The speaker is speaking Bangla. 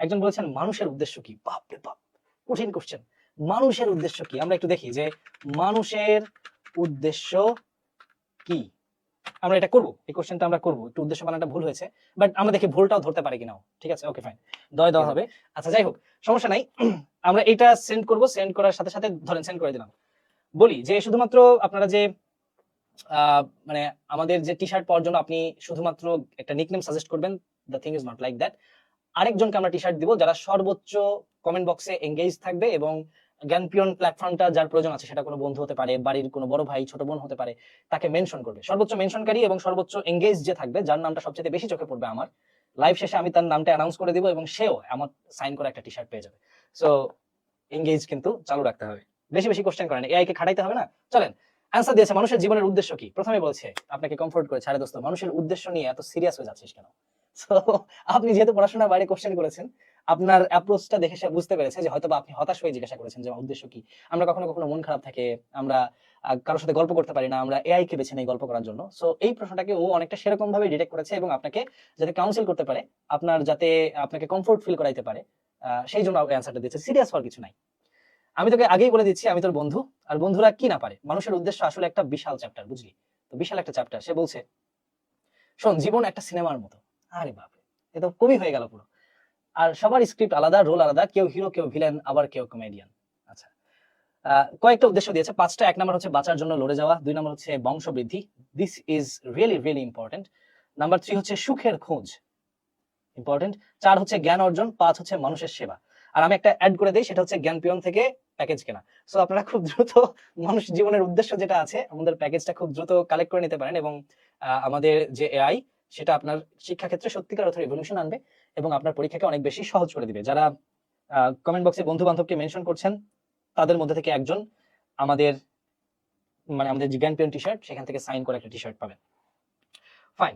একজন বলেছেন মানুষের উদ্দেশ্য কি। বাপ রে বাপ, কঠিন কোশ্চেন। মানুষের উদ্দেশ্য কি, আমরা একটু দেখি যে মানুষের উদ্দেশ্য কি। আমরা এটা করবো, এই কোশ্চেনটা আমরা করবো। একটু উদ্দেশ্য বানানটা ভুল হয়েছে, বাট আমরা দেখি ভুলটাও ধরতে পারি কিনা। ঠিক আছে, ওকে ফাইন, দয় দেওয়া হবে। আচ্ছা যাই হোক, সমস্যা নাই। আমরা এটা সেন্ড করব, সেন্ড করার সাথে সাথে ধরেন সেন্ড করে দিলাম। বলি যে শুধুমাত্র আপনারা যে মানে আমাদের যে টি শার্ট পাওয়ার জন্য আপনি শুধুমাত্র একটা নিকনেম সাজেস্ট করবেন, the thing is not like that. আরেকজনকে আমরা টি শার্ট দিব যারা সর্বোচ্চ কমেন্ট বক্সে এঙ্গেজ থাকবে এবং জ্ঞানপিয়ন প্ল্যাটফর্মটা যার প্রয়োজন আছে, সেটা কোনো বন্ধু হতে পারে, বাড়ির কোনো বড় ভাই ছোট বোন হতে পারে, তাকে মেনশন করবে। সর্বোচ্চ মেনশনকারী এবং সর্বোচ্চ এঙ্গেজ যে থাকবে, যার নামটা সবচেয়ে বেশি চোখে পড়বে আমার লাইভ শেষে, আমি তার নামটা অ্যানাউন্স করে দিব এবং সেও আমার সাইন করে একটা টি শার্ট পেয়ে যাবে। সো এঙ্গেজ কিন্তু চালু রাখতে হবে, বেশি বেশি কোশ্চেন করেন, এআই কে খাটাইতে হবে না। চলেন, অ্যান্সার দিয়েছে মানুষের জীবনের উদ্দেশ্য কি। প্রথমে বলছে আপনাকে কমফোর্ট করেছে, আরে দোস্ত মানুষের উদ্দেশ্য নিয়ে এত সিরিয়াস হয়ে যাচ্ছিস কেন। সো আপনি যেহেতু পড়াশোনার বাইরে কোশ্চেন করেছেন, আপনার অ্যাপ্রোচটা দেখে সে বুঝতে পেরেছে যে হয়তো আপনি হতাশ হয়ে জিজ্ঞাসা করেছেন যে উদ্দেশ্য কি। আমরা কখনো কখনো মন খারাপ থাকে, আমরা কারোর সাথে গল্প করতে পারি না, আমরা এআই কে বেছে নেই গল্প করার জন্য। সো এই প্রশ্নটাকে ও অনেকটা সেরকম ভাবে ডিটেক্ট করেছে এবং আপনাকে যাতে কাউন্সিল করতে পারে, আপনার যাতে আপনাকে কমফোর্ট ফিল করাইতে পারে, সেই জন্য অ্যান্সারটা দিয়েছে। সিরিয়াস হওয়ার কিছু নাই। আমি তোকে আগেই বলে দিচ্ছি, আমি তোর বন্ধু, আর বন্ধুরা কি না পারে। মানুষের উদ্দেশ্য আসলে একটা বিশাল চ্যাপ্টার, বুঝলি তো, বিশাল একটা চ্যাপ্টার। সে বলছে শোন, জীবন একটা সিনেমার মতো। আরে বাপরে, এ তো কবি হয়ে গেল পুরো। আর সবার স্ক্রিপ্ট আলাদা, রোল আলাদা, কেউ হিরো, কেউ ভিলেন, আবার কেউ কমেডিয়ান। আচ্ছা, কয়েকটা উদ্দেশ্য দিয়েছে, 5টা। 1 নম্বর হচ্ছে বাঁচার জন্য লড়ে যাওয়া, 2 নম্বর হচ্ছে বংশবৃদ্ধি, this is really really important. Number 3 হচ্ছে সুখের খোঁজ, ইম্পর্টেন্ট। 4 হচ্ছে জ্ঞান অর্জন, 5 হচ্ছে মানুষের সেবা। আর আমি একটা অ্যাড করে দিই, সেটা হচ্ছে জ্ঞানপিয়ন থেকে প্যাকেজ কেনা। সো আপনারা খুব দ্রুত মানুষ জীবনের উদ্দেশ্য যেটা আছে, আমাদের প্যাকেজটা খুব দ্রুত কালেক্ট করে নিতে পারেন এবং আমাদের যে এআই, সেটা আপনার শিক্ষাক্ষেত্রে সত্যিকার অর্থে রিভলিউশন আনবে এবং আপনার পরীক্ষাকে অনেক বেশি সহজ করে দিবে। যারা কমেন্ট বক্সে বন্ধু বান্ধবকে মেনশন করছেন, তাদের মধ্যে থেকে একজন আমাদের আমাদের যে জ্ঞানপিয়ন টি শার্ট, সেখান থেকে সাইন করে একটা টি শার্ট পাবেন। ফাইন।